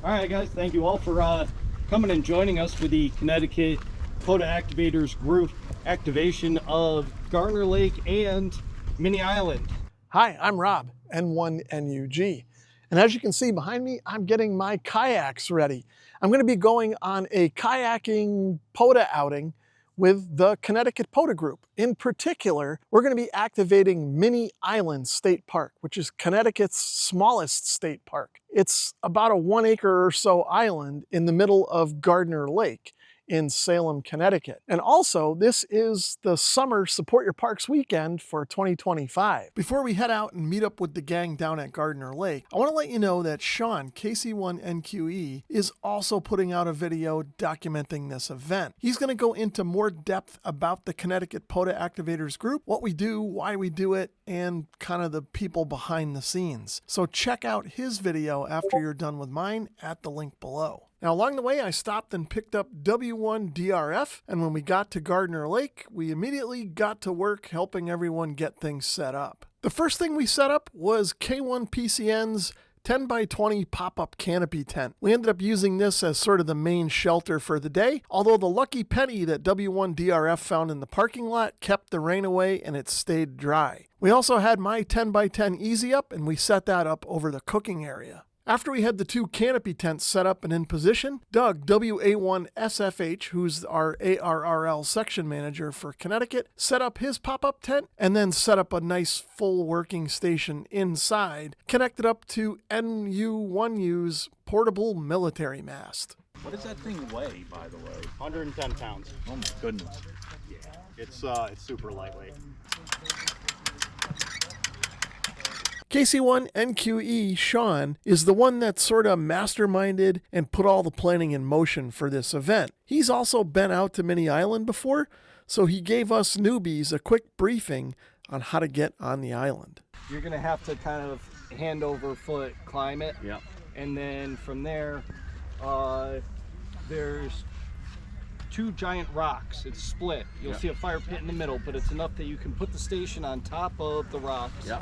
All right, guys, thank you all for coming and joining us for the Connecticut Pota Activators group activation of Gardner Lake and Minnie Island. Hi, I'm Rob, N1NUG. And as you can see behind me, I'm getting my kayaks ready. I'm going to be going on a kayaking Pota outing with the Connecticut Pota group. In particular, we're going to be activating Minnie Island State Park, which is Connecticut's smallest state park. It's about a 1 acre or so island in the middle of Gardner Lake in Salem, Connecticut. And also, this is the summer Support Your Parks weekend for 2025. Before we head out and meet up with the gang down at Gardner Lake, I want to let you know that Sean, KC1NQE, is also putting out a video documenting this event. He's going to go into more depth about the Connecticut Pota Activators group, what we do, why we do it, and kind of the people behind the scenes. So check out his video after you're done with mine at the link below. Now, along the way, I stopped and picked up W1DRF, and when we got to Gardner Lake, we immediately got to work helping everyone get things set up. The first thing we set up was K1PCN's 10x20 pop-up canopy tent. We ended up using this as sort of the main shelter for the day, although the lucky penny that W1DRF found in the parking lot kept the rain away and it stayed dry. We also had my 10x10 Easy Up, and we set that up over the cooking area. After we had the two canopy tents set up and in position, Doug, WA1SFH, who's our ARRL section manager for Connecticut, set up his pop-up tent and then set up a nice full working station inside, connected up to NU1U's portable military mast. What does that thing weigh, by the way? 110 pounds. Oh my goodness. Yeah, it's super lightweight. KC1NQE Sean is the one that sort of masterminded and put all the planning in motion for this event. He's also been out to Minnie Island before, so he gave us newbies a quick briefing on how to get on the island. You're going to have to kind of hand over foot climb it. Yep. And then from there, there's two giant rocks. It's split. You'll see a fire pit in the middle, but it's enough that you can put the station on top of the rocks. Yep.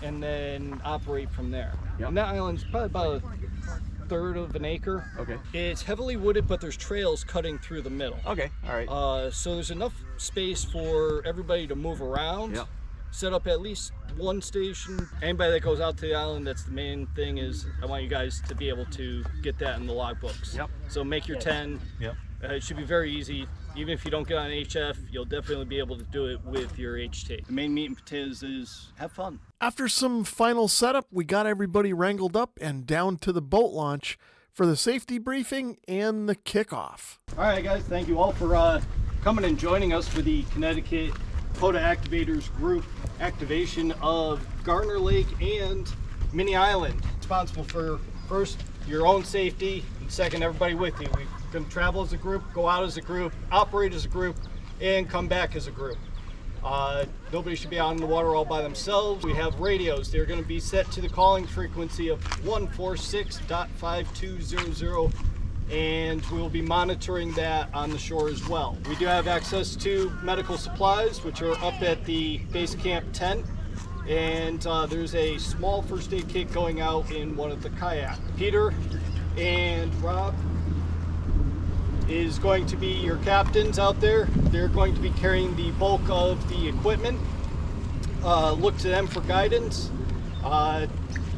And then operate from there. Yep. And that island's probably about a third of an acre. Okay. It's heavily wooded, but there's trails cutting through the middle. Okay, all right. So there's enough space for everybody to move around. Yep. Set up at least one station. Anybody that goes out to the island, that's the main thing, is I want you guys to be able to get that in the logbooks. Yep. So make your 10. Yep. It should be very easy. Even if you don't get on HF, you'll definitely be able to do it with your HT. The main meat and potatoes is have fun. After some final setup, we got everybody wrangled up and down to the boat launch for the safety briefing and the kickoff. All right, guys, thank you all for coming and joining us for the Connecticut Pota Activators group activation of Gardner Lake and Minnie Island. Responsible for, first, your own safety, and second, everybody with you. We're going to travel as a group, go out as a group, operate as a group, and come back as a group. Nobody should be out in the water all by themselves. We have radios. They're going to be set to the calling frequency of 146.5200, and we will be monitoring that on the shore as well. We do have access to medical supplies, which are up at the base camp tent, and there's a small first aid kit going out in one of the kayaks. Peter and Rob is going to be your captains out there. They're going to be carrying the bulk of the equipment. Look to them for guidance. Got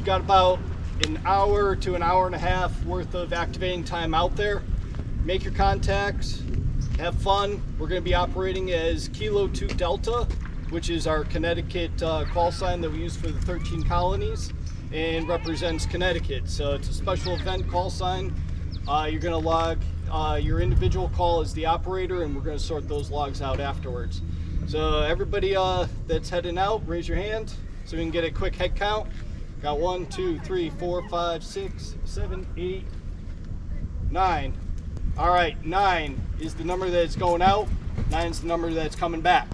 about an hour to an hour and a half worth of activating time out there. Make your contacts, have fun. We're going to be operating as Kilo 2 Delta, which is our Connecticut call sign that we use for the 13 colonies and represents Connecticut. So it's a special event call sign. You're going to log your individual call as the operator, and we're going to sort those logs out afterwards. So everybody that's heading out, raise your hand so we can get a quick head count. Got 1, 2, 3, 4, 5, 6, 7, 8, 9. All right, 9 is the number that's going out. 9 is the number that's coming back.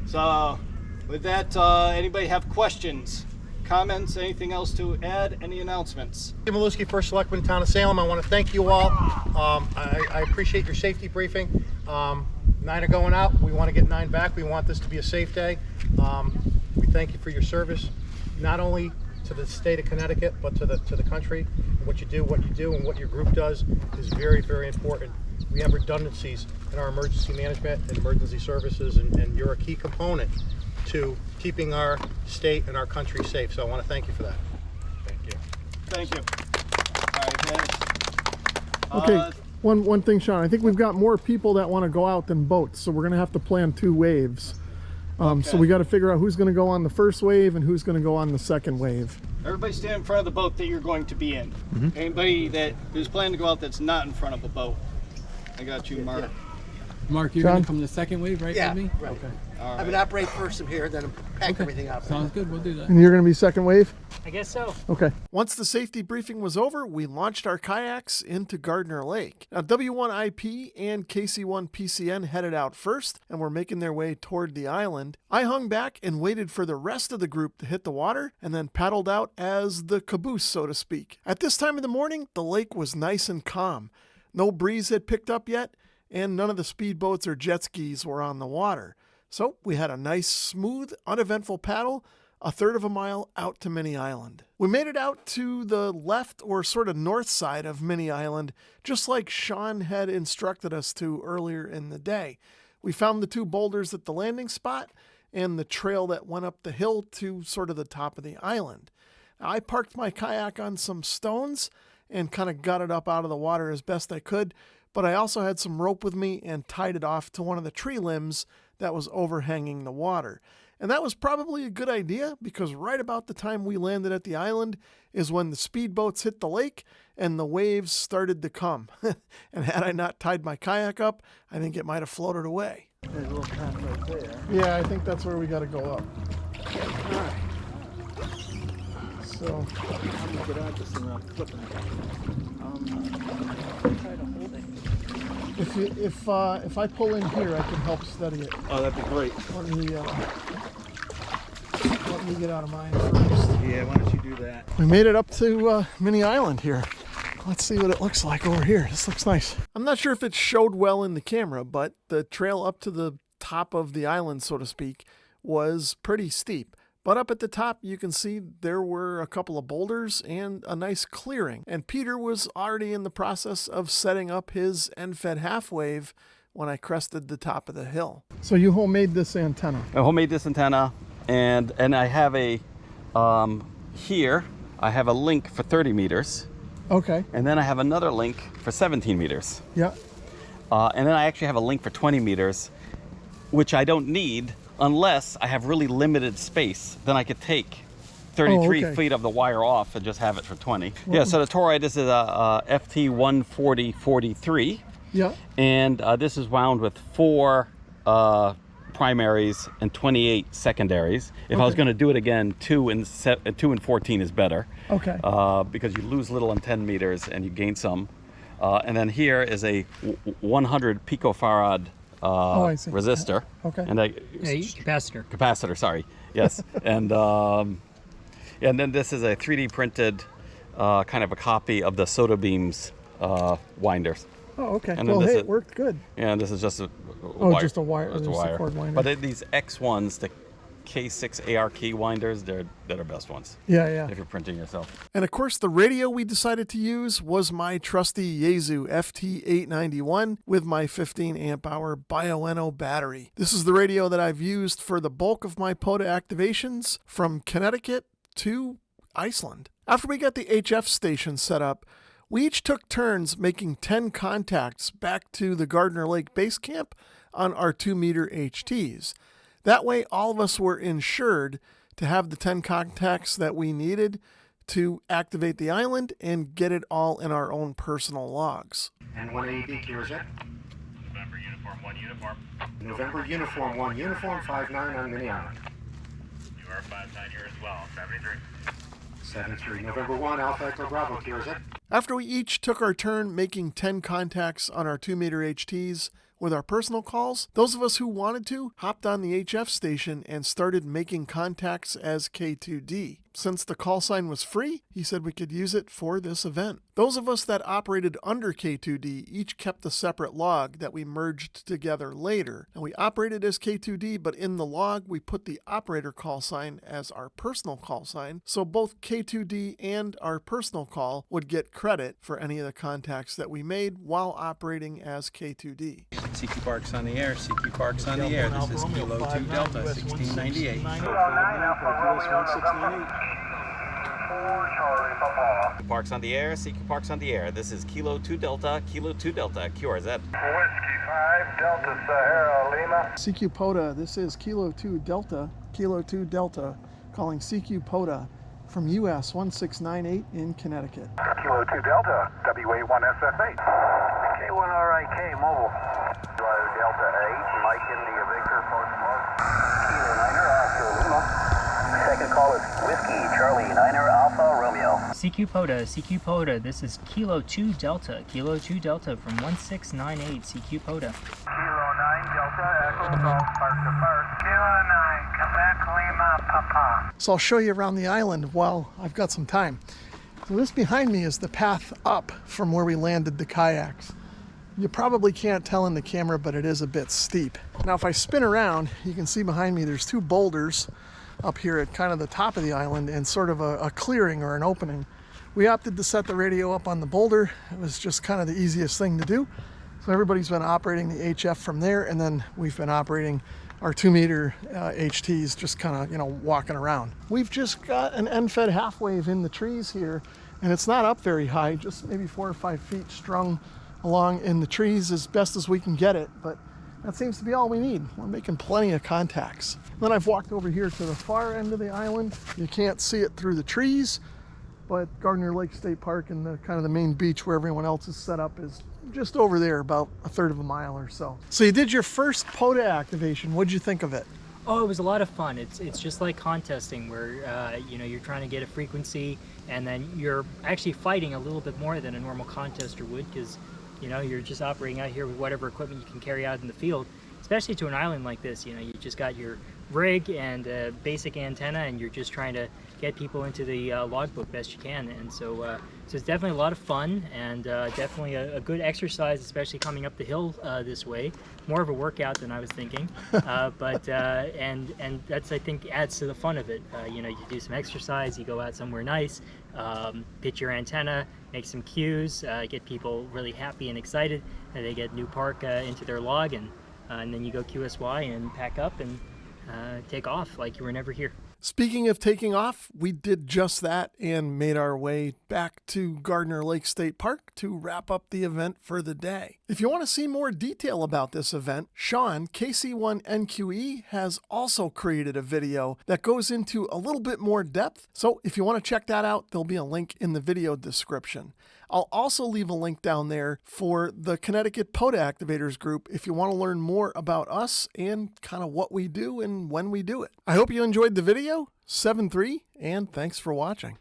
So with that, anybody have questions, comments, anything else to add, any announcements? Jim Maluski, First Selectman, Town of Salem. I want to thank you all. I appreciate your safety briefing. 9 are going out. We want to get 9 back. We want this to be a safe day. We thank you for your service, not only to the state of Connecticut, but to the country. what you do, and what your group does is very, very important. We have redundancies in our emergency management and emergency services, and you're a key component to keeping our state and our country safe. So I want to thank you for that. Thank you. Thank you. All right, thanks. Okay, one thing, Sean, I think we've got more people that want to go out than boats, so we're going to have to plan 2 waves. So we got to figure out who's going to go on the first wave and who's going to go on the second wave. Everybody stand in front of the boat that you're going to be in. Anybody that is planning to go out that's not in front of a boat. I got you, Mark. Mark, you're John? going to come the second wave, right, Yeah, with me? right. Okay. All I'm right. gonna operate first from here, then pack everything up. Sounds good. We'll do that. And you're going to be second wave? I guess so. Okay. Once the safety briefing was over, we launched our kayaks into Gardner Lake. Now, W1IP and KC1PCN headed out first and were making their way toward the island. I hung back and waited for the rest of the group to hit the water and then paddled out as the caboose, so to speak. At this time of the morning, the lake was nice and calm. No breeze had picked up yet, and none of the speedboats or jet skis were on the water. So we had a nice, smooth, uneventful paddle, a third of a mile out to Minnie Island. We made it out to the left or sort of north side of Minnie Island, just like Sean had instructed us to earlier in the day. We found the 2 boulders at the landing spot and the trail that went up the hill to sort of the top of the island. Now, I parked my kayak on some stones and kind of got it up out of the water as best I could, but I also had some rope with me and tied it off to one of the tree limbs that was overhanging the water. And that was probably a good idea because right about the time we landed at the island is when the speedboats hit the lake and the waves started to come. And had I not tied my kayak up, I think it might have floated away. There's a little path right there. Yeah, I think that's where we got to go up. All right. So, I'm gonna get out this and I'm flipping it. Try to hold it. if I pull in here, I can help steady it. Oh, that'd be great. Let me get out of mine first. Yeah, why don't you do that? We made it up to Minnie Island here. Let's see what it looks like over here. This looks nice. I'm not sure if it showed well in the camera, but the trail up to the top of the island, so to speak, was pretty steep. But up at the top, you can see there were a couple of boulders and a nice clearing. And Peter was already in the process of setting up his end-fed half wave when I crested the top of the hill. So you homemade this antenna? I homemade this antenna, and I have a, here, I have a link for 30 meters. Okay. And then I have another link for 17 meters. Yeah. And then I actually have a link for 20 meters, which I don't need unless I have really limited space. Then I could take 33 feet of the wire off and just have it for 20. Yeah, so the toroid, this is a FT140-43. Yeah. And this is wound with 4 primaries and 28 secondaries. If I was going to do it again, 2 and 14 is better. Okay. Because you lose little on 10 meters and you gain some. And then here is a 100 picofarad resistor. Okay. And Capacitor. Sorry. Yes. and then this is a 3D printed kind of a copy of the Soda Beams winders. Oh, okay. And Well, then hey, this it worked good. Yeah, and this is just a Oh, wire. just a wire. Just a just a wire. cord winder. But these X ones, the K6 AR key winders, they're the best ones. Yeah, yeah. If you're printing yourself. And of course, the radio we decided to use was my trusty Yaesu FT891 with my 15 amp hour Bioenno battery. This is the radio that I've used for the bulk of my POTA activations from Connecticut to Iceland. After we got the HF station set up, we each took turns making 10 contacts back to the Gardner Lake base camp on our 2-meter HTs. That way, all of us were insured to have the 10 contacts that we needed to activate the island and get it all in our own personal logs. And 180, here's it. November uniform 1 uniform. November uniform 1 uniform 59 on Minnie Island. You are 59 here as well. 73. 73. November 1 Alpha Echo Bravo, here's it. After we each took our turn making 10 contacts on our 2-meter HTs, with our personal calls, those of us who wanted to hopped on the HF station and started making contacts as K2D. Since the call sign was free, he said we could use it for this event. Those of us that operated under K2D each kept a separate log that we merged together later. And we operated as K2D, but in the log we put the operator call sign as our personal call sign, so both K2D and our personal call would get credit for any of the contacts that we made while operating as K2D. CQ Park's on the air. CQ Park's on the air. This is Kilo 2 Delta 1698. Parks on the air, CQ Parks on the air. This is Kilo 2 Delta, QRZ. Whiskey 5, Delta Sahara Lima. CQ Pota, this is Kilo 2 Delta, calling CQ Pota from US 1698 in Connecticut. Kilo 2 Delta, WA1SF8. K1RIK mobile. Delta 8, Mike India Victor, postmark. Kilo 9er Oscar Lima. Second call is Whiskey Charlie 9er Alpha Romeo. CQ Pota, this is Kilo 2 Delta from 1698 CQ Pota. Kilo 9 Delta, Echo Golf Park to Park. Kilo 9, Quebec Lima Papa. So I'll show you around the island while I've got some time. So this behind me is the path up from where we landed the kayaks. You probably can't tell in the camera, but it is a bit steep. Now if I spin around, you can see behind me there's two boulders up here at kind of the top of the island and sort of a clearing or an opening. We opted to set the radio up on the boulder. It was just kind of the easiest thing to do. So everybody's been operating the HF from there, and then we've been operating our 2-meter HTs, just kind of, walking around. We've just got an end-fed half wave in the trees here, and it's not up very high, just maybe 4 or 5 feet strung along in the trees as best as we can get it, but that seems to be all we need. We're making plenty of contacts. Then I've walked over here to the far end of the island. You can't see it through the trees, but Gardner Lake State Park and the kind of the main beach where everyone else is set up is just over there, about a third of a mile or so. So you did your first POTA activation. What'd you think of it? Oh, it was a lot of fun. It's just like contesting where you're trying to get a frequency, and then you're actually fighting a little bit more than a normal contester would, because you're just operating out here with whatever equipment you can carry out in the field. Especially to an island like this, you just got your rig and a basic antenna, and you're just trying to get people into the logbook best you can. And so it's definitely a lot of fun, and definitely a good exercise, especially coming up the hill this way. More of a workout than I was thinking, but and that's, I think, adds to the fun of it. You do some exercise, you go out somewhere nice, pitch your antenna, make some cues, get people really happy and excited that they get new park into their log, and then you go QSY and pack up and take off like you were never here. Speaking of taking off, we did just that and made our way back to Gardner Lake State Park to wrap up the event for the day. If you want to see more detail about this event, Sean, KC1NQE, has also created a video that goes into a little bit more depth. So if you want to check that out, there'll be a link in the video description. I'll also leave a link down there for the Connecticut Pota Activators group if you want to learn more about us and kind of what we do and when we do it. I hope you enjoyed the video. 7-3, and thanks for watching.